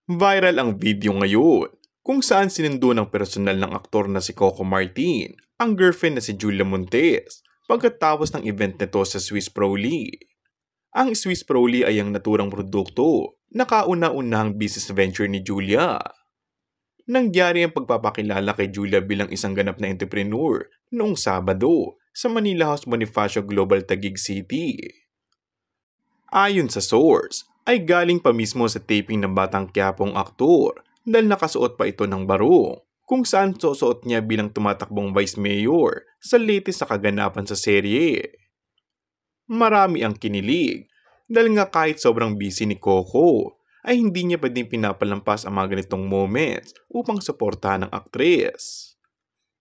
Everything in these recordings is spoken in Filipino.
Viral ang video ngayon kung saan sinundo ng personal ng aktor na si Coco Martin ang girlfriend na si Julia Montes pagkatapos ng event nito sa Swiss Pro League. Ang Swiss Pro League ay ang naturang produkto na kauna-unahang business venture ni Julia. Nangyari ang pagpapakilala kay Julia bilang isang ganap na entrepreneur noong Sabado sa Manila House Bonifacio Global Taguig City. Ayon sa source, ay galing pa mismo sa taping ng Batang Quiapong aktor dahil nakasuot pa ito ng barong kung saan susuot niya bilang tumatakbong vice mayor sa latest na kaganapan sa serye. Marami ang kinilig dahil nga kahit sobrang busy ni Coco ay hindi niya pwedeng pinapalampas ang mga ganitong moments upang suportahan ang aktres.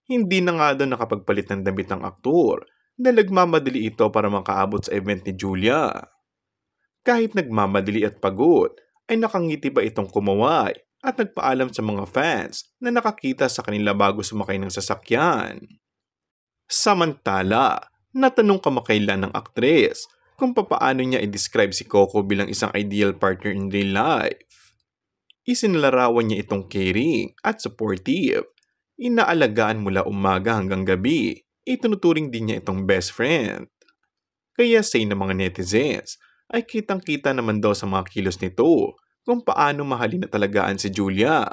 Hindi na nga daw nakapagpalit ng damit ng aktor dahil nagmamadali ito para makaabot sa event ni Julia. Kahit nagmamadali at pagod, ay nakangiti ba itong kumaway at nagpaalam sa mga fans na nakakita sa kanila bago sumakay ng sasakyan. Samantala, natanong kamakailan ng aktres kung papaano niya i-describe si Coco bilang isang ideal partner in real life. Isinilarawan niya itong caring at supportive. Inaalagaan mula umaga hanggang gabi. Itunuturing din niya itong best friend. Kaya say ng mga netizens, ay kitang-kita naman daw sa mga kilos nito kung paano mahalin at alagaan si Julia.